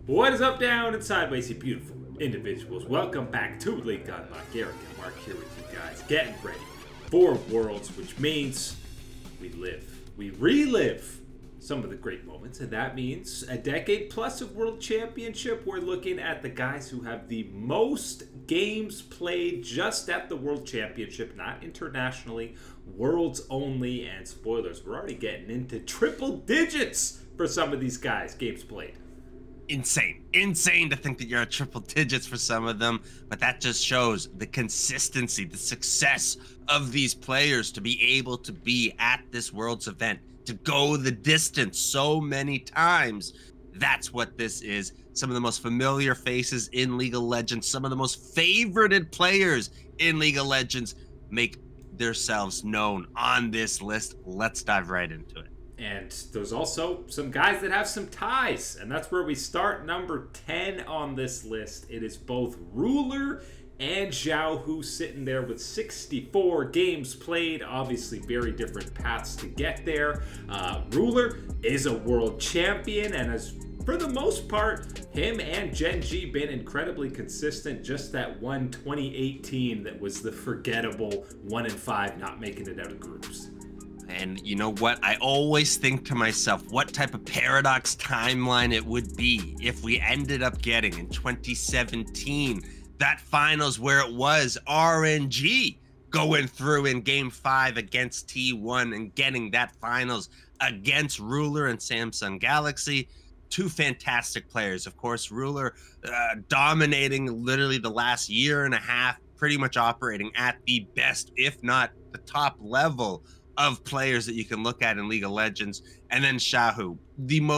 What is up, down and sideways, you beautiful individuals? Welcome back to League Unlock. Eric and Mark here with you guys, getting ready for Worlds, which means we relive some of the great moments, and that means a decade plus of World Championship. We're looking at the guys who have the most games played just at the World Championship, not internationally, Worlds only, and spoilers, we're already getting into triple digits for some of these guys, games played. Insane to think that you're at triple digits for some of them, but that just shows the consistency, the success of these players to be able to be at this Worlds event, to go the distance so many times. That's what this is. Some of the most familiar faces in League of Legends, some of the most favorited players in League of Legends make themselves known on this list. Let's dive right into it. And there's also some guys that have some ties, and that's where we start. Number 10 on this list. It is both Ruler and Xiaohu sitting there with 64 games played. Obviously, very different paths to get there. Ruler is a world champion, and has, for the most part, him and Gen G been incredibly consistent. Just that one 2018 that was the forgettable 1-5, not making it out of groups. And you know what? I always think to myself, what type of paradox timeline it would be if we ended up getting in 2017 that finals where it was RNG going through in Game 5 against T1 and getting that finals against Ruler and Samsung Galaxy. Two fantastic players. Of course, Ruler dominating literally the last year and a half, pretty much operating at the best, if not the top level of players that you can look at in League of Legends. And then Xiaohu,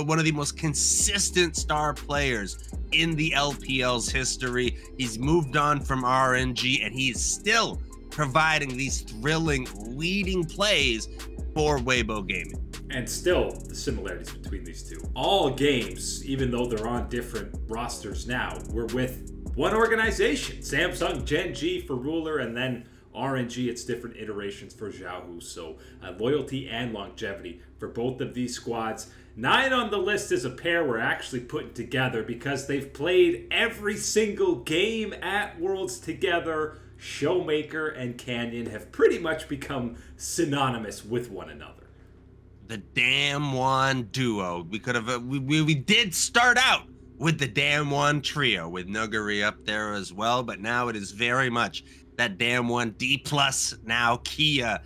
one of the most consistent star players in the LPL's history. He's moved on from RNG, and he's still providing these thrilling leading plays for Weibo Gaming. And still, the similarities between these two. All games, even though they're on different rosters now, we're with one organization. Samsung Gen G for Ruler, and then RNG, it's different iterations for Xiaohu. So loyalty and longevity for both of these squads. 9 on the list is a pair we're actually putting together because they've played every single game at Worlds together. SHOWMAKER and Canyon have pretty much become synonymous with one another. The Damn One duo. We did start out with the Damn One trio with Nuguri up there as well, but now it is very much that Damn One D+ now Kia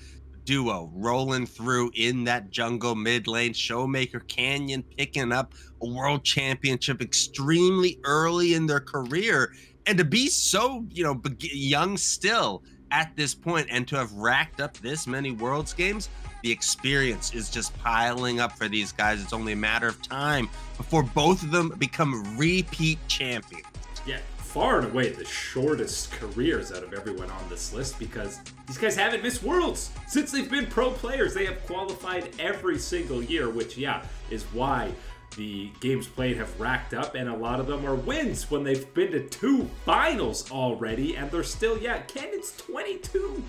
duo rolling through in that jungle mid lane. SHOWMAKER, Canyon picking up a world championship extremely early in their career, and to be so, young still at this point, and to have racked up this many Worlds games, the experience is just piling up for these guys. It's only a matter of time before both of them become repeat champions. Yeah, far and away the shortest careers out of everyone on this list, because these guys haven't missed Worlds since they've been pro players. They have qualified every single year, which, yeah, is why the games played have racked up, and a lot of them are wins when they've been to 2 finals already, and they're still, Canyon's 22.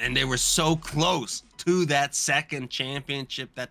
And they were so close to that second championship that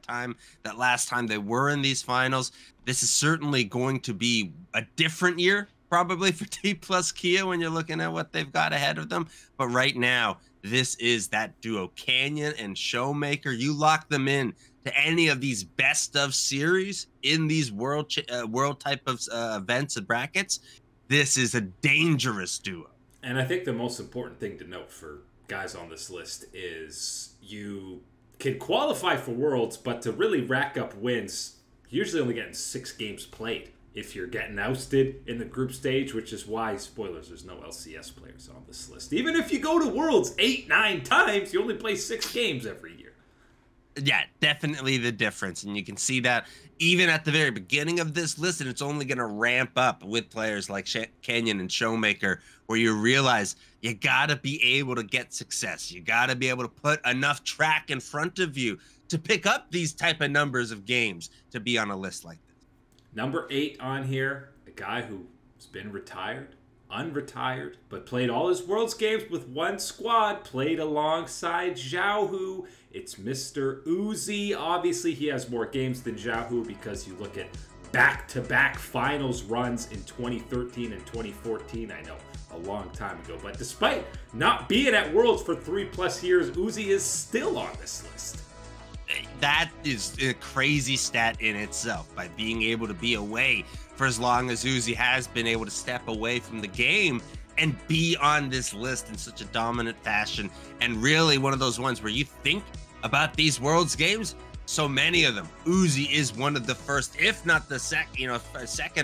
last time they were in these finals. This is certainly going to be a different year, probably, for T+ Kia when you're looking at what they've got ahead of them. But right now, this is that duo, Canyon and SHOWMAKER. You lock them in to any of these best of series in these world type of events and brackets. This is a dangerous duo. And I think the most important thing to note for guys on this list is you can qualify for Worlds, but to really rack up wins, you're usually only getting 6 games played if you're getting ousted in the group stage, which is why, spoilers, there's no LCS players on this list. Even if you go to Worlds 8-9 times, you only play 6 games every year. Yeah, definitely the difference. And you can see that even at the very beginning of this list, and it's only going to ramp up with players like Canyon and SHOWMAKER, where you realize you got to be able to get success. You got to be able to put enough track in front of you to pick up these type of numbers of games to be on a list like this. Number 8 on here, a guy who's been retired, unretired, but played all his Worlds games with one squad, played alongside Xiaohu. It's Mr. Uzi. Obviously, he has more games than Xiaohu because you look at back-to-back finals runs in 2013 and 2014. I know, a long time ago. But despite not being at Worlds for 3+ years, Uzi is still on this list. That is a crazy stat in itself. By being able to be away for as long as Uzi has been able to step away from the game and be on this list in such a dominant fashion, and really one of those ones where you think about these Worlds games, so many of them, Uzi is one of the first, if not the second or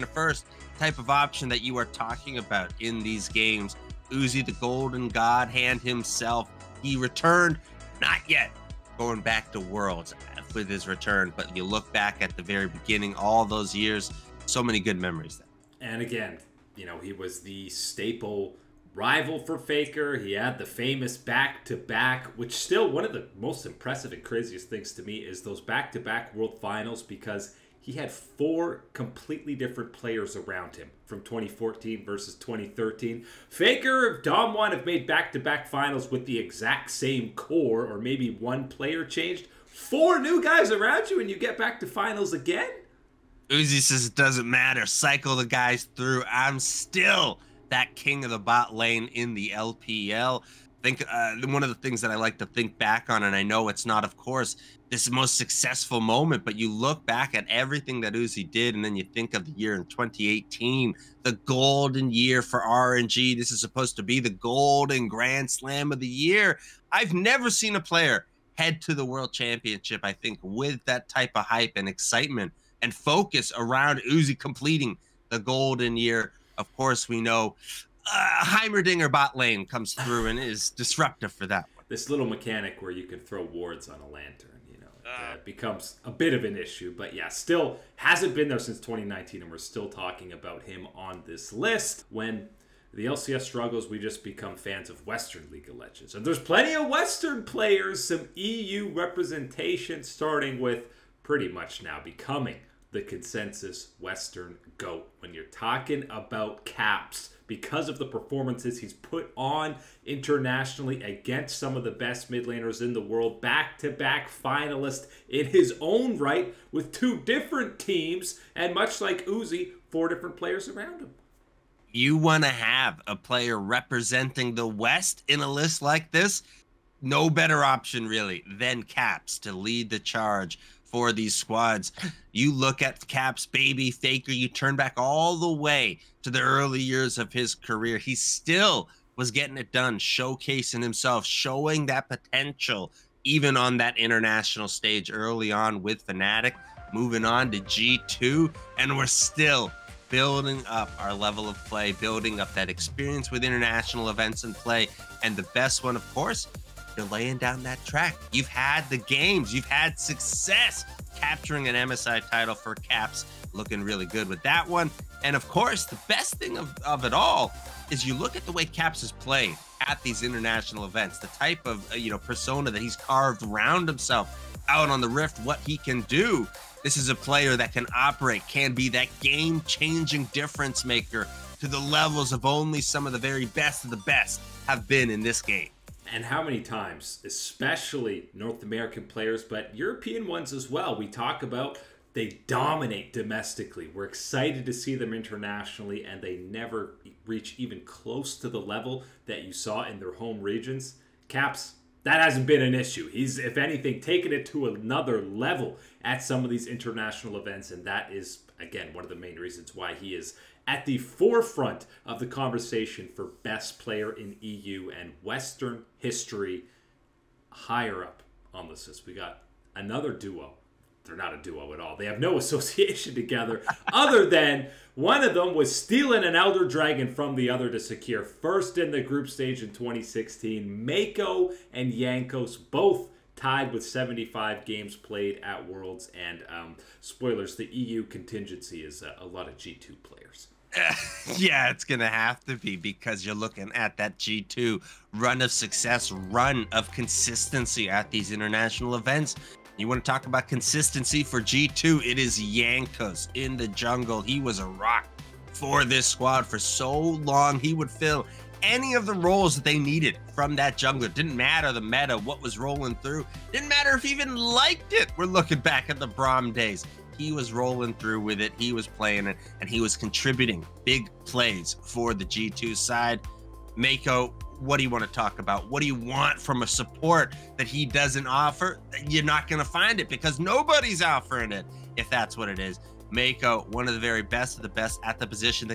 first type of option that you are talking about in these games. Uzi, the golden god hand himself, he returned, not yet going back to Worlds with his return, but you look back at the very beginning, all those years, so many good memories there. And again, you know, he was the staple rival for Faker. He had the famous back-to-back, which still one of the most impressive and craziest things to me is those back-to-back World Finals, because he had 4 completely different players around him from 2014 versus 2013. Faker, Dom1 have made back-to-back finals with the exact same core, or maybe one player changed. 4 new guys around you and you get back to finals again? Uzi says it doesn't matter. Cycle the guys through. I'm still that king of the bot lane in the LPL. Think one of the things that I like to think back on, and I know it's not, of course, this most successful moment, but you look back at everything that Uzi did, and then you think of the year in 2018, the golden year for RNG. This is supposed to be the golden Grand Slam of the year. I've never seen a player head to the World Championship, I think, with that type of hype and excitement and focus around Uzi completing the golden year. Of course, we know Heimerdinger bot lane comes through and is disruptive for that one. This little mechanic where you can throw wards on a lantern, you know, it becomes a bit of an issue. But yeah, still hasn't been there since 2019, and we're still talking about him on this list. When the LCS struggles, we just become fans of Western League of Legends. And there's plenty of Western players, some EU representation, starting with pretty much now becoming the consensus Western GOAT. When you're talking about Caps, because of the performances he's put on internationally against some of the best mid laners in the world, back-to-back finalist in his own right with 2 different teams, and much like Uzi, 4 different players around him. You want to have a player representing the West in a list like this? No better option, really, than Caps to lead the charge for these squads. You look at Caps, baby Faker, you turn back all the way to the early years of his career. He still was getting it done, showcasing himself, showing that potential, even on that international stage early on with Fnatic, moving on to G2, and we're still building up our level of play, building up that experience with international events and play. And the best one, of course, you're laying down that track. You've had the games, you've had success capturing an MSI title for Caps, looking really good with that one. And of course, the best thing of it all is you look at the way Caps has played at these international events, the type of persona that he's carved around himself out on the Rift, what he can do. This is a player that can operate, can be that game-changing difference maker to the levels of only some of the very best of the best have been in this game. And how many times, especially North American players, but European ones as well, we talk about they dominate domestically. We're excited to see them internationally, and they never reach even close to the level that you saw in their home regions. Caps, that hasn't been an issue. He's, if anything, taken it to another level at some of these international events, and that is, again, one of the main reasons why he is at the forefront of the conversation for best player in EU and Western history. Higher up on this list, we got another duo. They're not a duo at all. They have no association together other than one of them was stealing an Elder Dragon from the other to secure first in the group stage in 2016. Mako and Jankos both tied with 75 games played at Worlds. And spoilers, the EU contingency is a lot of G2 players. Yeah, it's going to have to be, because you're looking at that G2 run of success, run of consistency at these international events. You want to talk about consistency for G2, it is Jankos in the jungle. He was a rock for this squad for so long. He would fill any of the roles that they needed from that jungler. Didn't matter the meta, what was rolling through. Didn't matter if he even liked it. We're looking back at the Braum days. He was rolling through with it. He was playing it, and he was contributing big plays for the G2 side. Mako, what do you want to talk about? What do you want from a support that he doesn't offer? You're not going to find it because nobody's offering it, if that's what it is. Mako, one of the very best of the best at the position,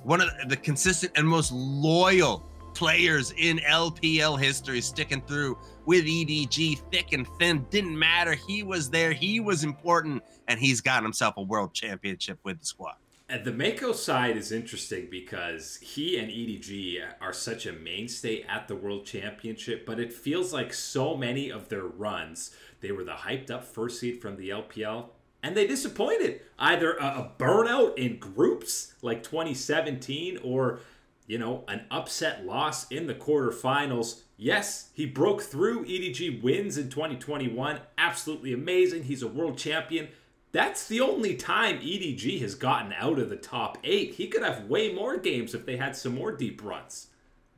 one of the consistent and most loyal players in LPL history, sticking through with EDG thick and thin. Didn't matter. He was there. He was important, and he's got himself a world championship with the squad. And the Mako side is interesting because he and EDG are such a mainstay at the World Championship, but it feels like so many of their runs, they were the hyped up first seed from the LPL, and they disappointed. Either a burnout in groups like 2017 or, you know, an upset loss in the quarterfinals. Yes, he broke through. EDG wins in 2021. Absolutely amazing. He's a world champion. That's the only time EDG has gotten out of the top 8. He could have way more games if they had some more deep runs.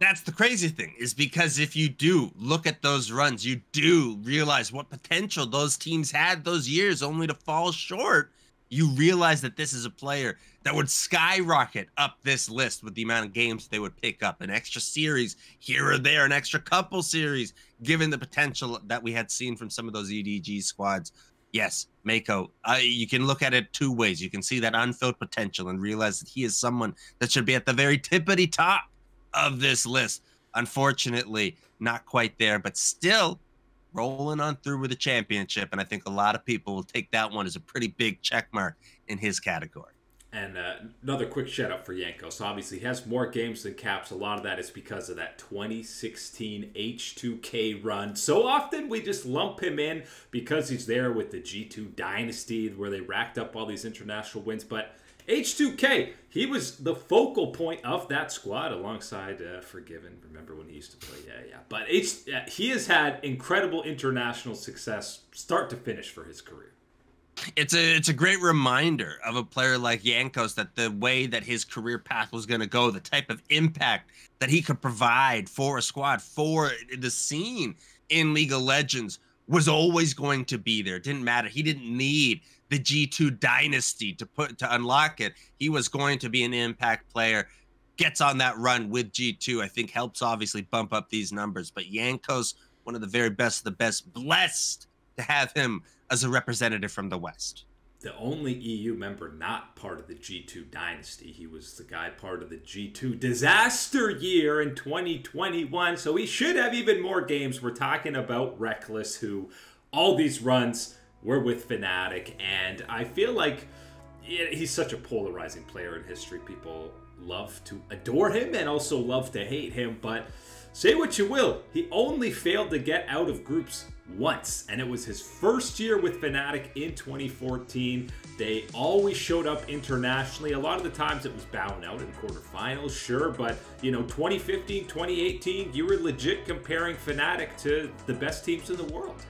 That's the crazy thing, is because if you do look at those runs, you do realize what potential those teams had those years only to fall short. You realize that this is a player that would skyrocket up this list with the amount of games they would pick up. An extra series here or there, an extra couple series, given the potential that we had seen from some of those EDG squads. Yes, Mako, you can look at it two ways. You can see that unfilled potential and realize that he is someone that should be at the very tippity top of this list. Unfortunately, not quite there, but still rolling on through with the championship. And I think a lot of people will take that one as a pretty big check mark in his category. And another quick shout out for Yanko. So obviously he has more games than Caps. A lot of that is because of that 2016 H2K run. So often we just lump him in because he's there with the G2 Dynasty where they racked up all these international wins. But H2K, he was the focal point of that squad alongside Forgiven. Remember when he used to play? Yeah. But he has had incredible international success start to finish for his career. It's a great reminder of a player like Jankos, that the way that his career path was going to go, the type of impact that he could provide for a squad, for the scene in League of Legends, was always going to be there. It didn't matter. He didn't need the G2 Dynasty to unlock it. He was going to be an impact player. Gets on that run with G2, I think helps obviously bump up these numbers. But Jankos, one of the very best of the best, blessed to have him as a representative from the West. The only EU member not part of the G2 Dynasty. He was the guy part of the G2 disaster year in 2021, so he should have even more games. We're talking about Reckless, who all these runs were with Fnatic, and I feel like he's such a polarizing player in history. People love to adore him and also love to hate him, but say what you will, he only failed to get out of groups once, and it was his first year with Fnatic in 2014. They always showed up internationally. A lot of the times it was bowing out in quarterfinals, sure, but you know, 2015, 2018, you were legit comparing Fnatic to the best teams in the world.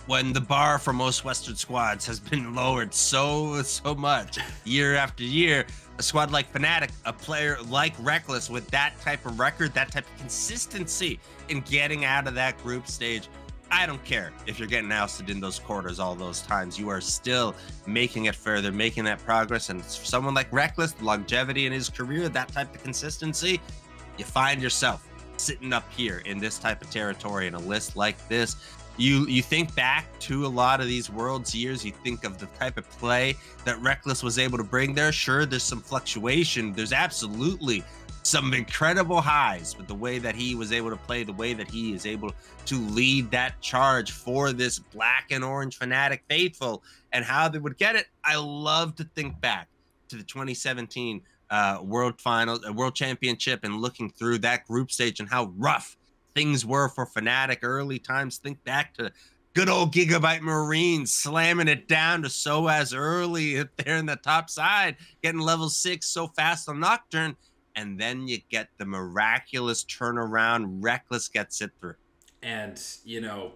When the bar for most Western squads has been lowered so much year after year, a squad like Fnatic, a player like Reckless with that type of record, that type of consistency in getting out of that group stage, I don't care if you're getting ousted in those quarters all those times. You are still making it further, making that progress. And for someone like Reckless, the longevity in his career, that type of consistency, you find yourself sitting up here in this type of territory in a list like this. You think back to a lot of these Worlds years, you think of the type of play that Reckless was able to bring there. Sure, there's some fluctuation. There's absolutely some incredible highs with the way that he was able to play, the way that he is able to lead that charge for this black and orange Fnatic faithful and how they would get it. I love to think back to the 2017 World Championship and looking through that group stage and how rough things were for Fnatic early times. Think back to good old Gigabyte Marines slamming it down to SOAS early there in the top side, getting level 6 so fast on Nocturne. And then you get the miraculous turnaround. Reckless gets it through. And, you know,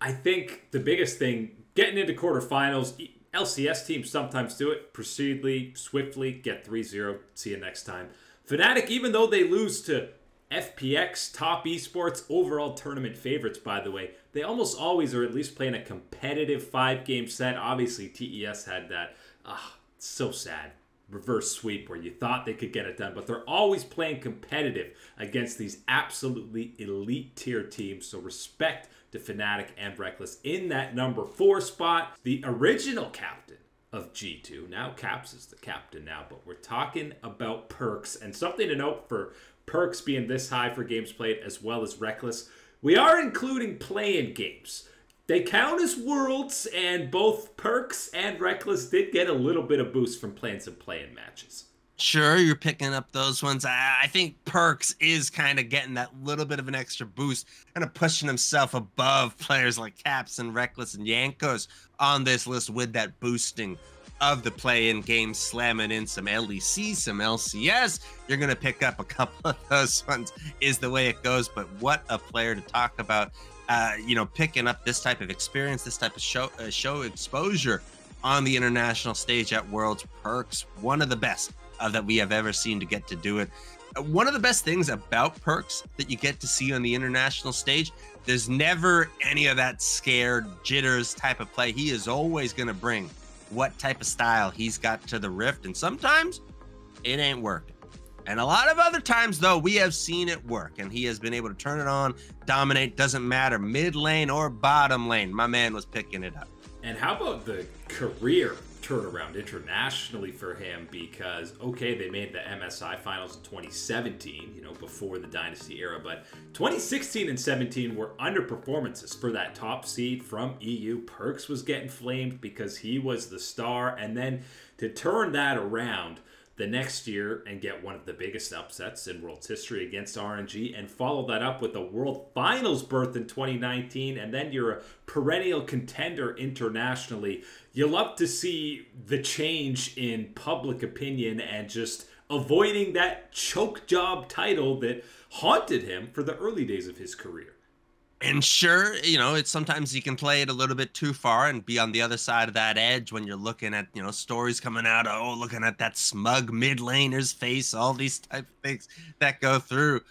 I think the biggest thing, getting into quarterfinals, LCS teams sometimes do it. Proceedly, swiftly, get 3-0. See you next time. Fnatic, even though they lose to FPX, top esports, overall tournament favorites, by the way. They almost always are at least playing a competitive 5-game set. Obviously, TES had that, so sad, reverse sweep where you thought they could get it done. But they're always playing competitive against these absolutely elite tier teams. So respect to Fnatic and Reckless in that number 4 spot. The original captain of G2. Now Caps is the captain now. But we're talking about PERKZ. And something to note for PERKZ being this high for games played as well as Reckless, we are including play-in games. They count as worlds, and both PERKZ and Reckless did get a little bit of boost from playing some play-in matches. Sure, you're picking up those ones. I think PERKZ is kind of getting that little bit of an extra boost, kind of pushing himself above players like Caps and Reckless and Jankos on this list with that boosting of the play-in games, slamming in some LEC, some LCS. You're going to pick up a couple of those ones is the way it goes. But what a player to talk about, picking up this type of experience, this type of show exposure on the international stage at Worlds. PERKZ, one of the best that we have ever seen to get to do it. One of the best things about PERKZ that you get to see on the international stage, there's never any of that scared jitters type of play. He is always going to bring what type of style he's got to the Rift, and sometimes it ain't working. And a lot of other times, though, we have seen it work, and he has been able to turn it on, dominate, doesn't matter, mid lane or bottom lane. My man was picking it up. And how about the career turnaround internationally for him? Because, okay, they made the MSI finals in 2017, before the Dynasty era, but 2016 and 17 were underperformances for that top seed from EU. PERKZ was getting flamed because he was the star, and then to turn that around the next year and get one of the biggest upsets in World's history against RNG, and follow that up with a World Finals berth in 2019, and then you're a perennial contender internationally. You love to see the change in public opinion and just avoiding that choke job title that haunted him for the early days of his career. And sure, it's sometimes you can play it a little bit too far and be on the other side of that edge when you're looking at, stories coming out, looking at that smug mid laner's face, all these type of things that go through.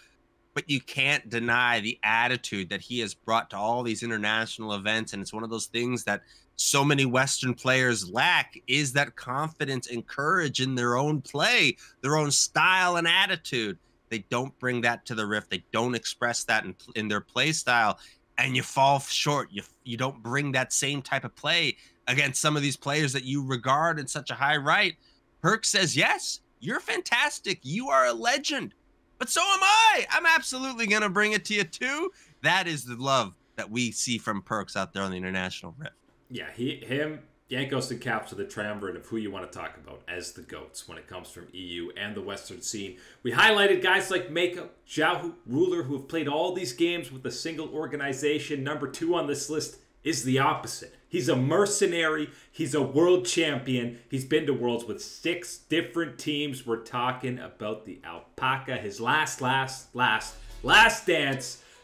But you can't deny the attitude that he has brought to all these international events. And it's one of those things that so many Western players lack, is that confidence and courage in their own play, their own style and attitude. They don't bring that to the Rift. They don't express that in their play style, and you fall short. You don't bring that same type of play against some of these players that you regard in such a high right. PERKZ says, yes, you're fantastic. You are a legend, but so am I. I'm absolutely going to bring it to you too. That is the love that we see from PERKZ out there on the international Rift. Yeah, him, Jankos and Caps are the triumvirate of who you want to talk about as the GOATs when it comes from EU and the Western scene. We highlighted guys like Mako, Xiaohu, Ruler, who have played all these games with a single organization. Number 2 on this list is the opposite. He's a mercenary. He's a world champion. He's been to Worlds with 6 different teams. We're talking about the Alpaca, his last dance,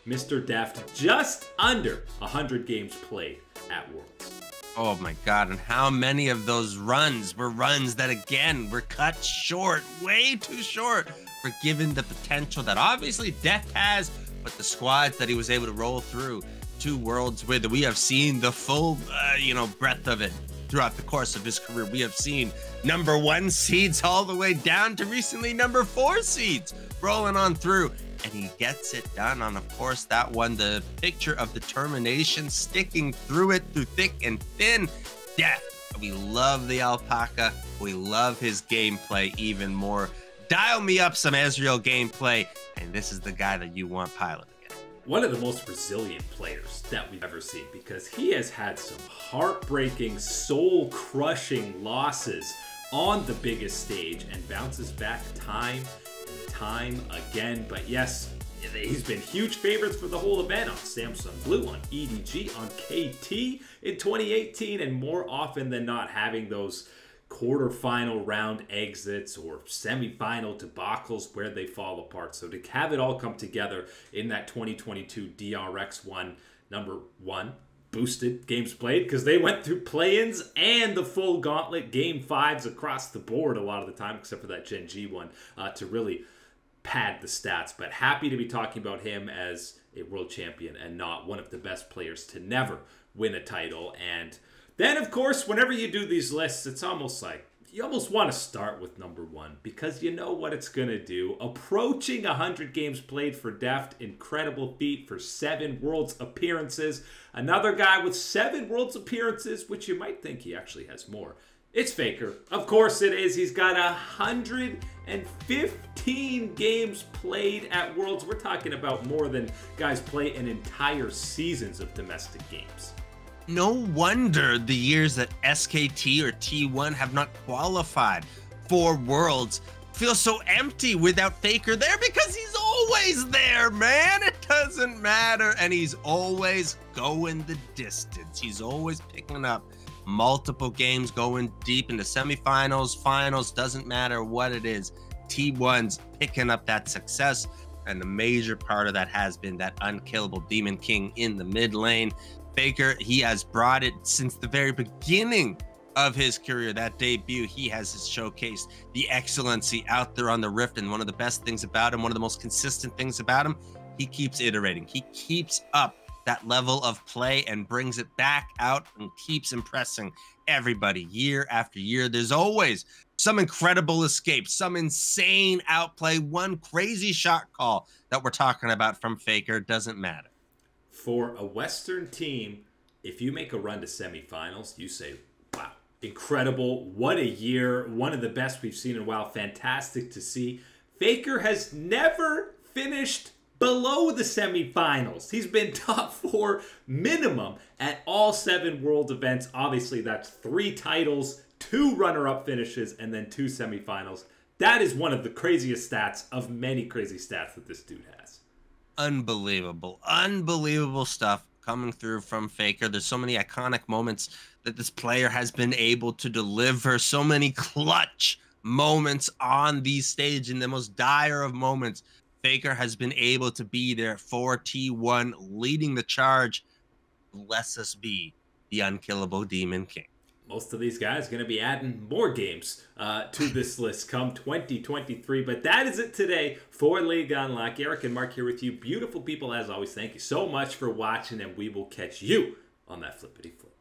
Mr. DEFT, just under 100 games played at Worlds. Oh my God, and how many of those runs were runs that, again, were cut short, way too short, for given the potential that obviously DEFT has, but the squads that he was able to roll through 2 Worlds with. We have seen the full, breadth of it throughout the course of his career. We have seen number 1 seeds all the way down to recently number 4 seeds rolling on through. And he gets it done on, of course, that one, the picture of determination, sticking through it through thick and thin. DEFT. We love the Alpaca. We love his gameplay even more. Dial me up some Ezreal gameplay, and this is the guy that you want piloting it. One of the most resilient players that we've ever seen, because he has had some heartbreaking, soul-crushing losses on the biggest stage and bounces back time again. But yes, he's been huge favorites for the whole event on Samsung Blue, on EDG, on KT in 2018, and more often than not having those quarterfinal round exits or semifinal debacles where they fall apart. So to have it all come together in that 2022 DRX1 number 1 boosted games played, because they went through play-ins and the full gauntlet game 5s across the board a lot of the time, except for that Gen G one, to really pad the stats, but happy to be talking about him as a world champion and not one of the best players to never win a title. And then, of course, whenever you do these lists, it's almost like you almost want to start with number one because you know what it's going to do. Approaching 100 games played for DEFT. Incredible feat for 7 Worlds appearances. Another guy with 7 Worlds appearances, which you might think he actually has more. It's Faker. Of course it is. He's got 115 games played at Worlds. We're talking about more than guys play in entire seasons of domestic games. No wonder the years that SKT or T1 have not qualified for Worlds feel so empty without Faker there, because he's always there, man. It doesn't matter. And he's always going the distance. He's always picking up multiple games, going deep into semifinals, finals, doesn't matter what it is. T1's picking up that success. And the major part of that has been that unkillable Demon King in the mid lane. Faker, he has brought it since the very beginning of his career. That debut, he has showcased the excellency out there on the Rift. And one of the best things about him, one of the most consistent things about him, he keeps iterating. He keeps up that level of play and brings it back out and keeps impressing everybody year after year. There's always some incredible escape, some insane outplay, one crazy shot call that we're talking about from Faker. Doesn't matter. For a Western team, if you make a run to semifinals, you say, wow, incredible. What a year. One of the best we've seen in a while. Fantastic to see. Faker has never finished below the semifinals. He's been top 4 minimum at all 7 world events. Obviously, that's 3 titles, 2 runner-up finishes, and then 2 semifinals. That is one of the craziest stats of many crazy stats that this dude has. Unbelievable stuff coming through from Faker. There's so many iconic moments that this player has been able to deliver, so many clutch moments on these stage. In the most dire of moments, Faker has been able to be there for T1, leading the charge. Bless us be the unkillable Demon King. Most of these guys are going to be adding more games to this list come 2023. But that is it today for League Unlock. Eric and Mark here with you. Beautiful people, as always. Thank you so much for watching, and we will catch you on that flippity flip.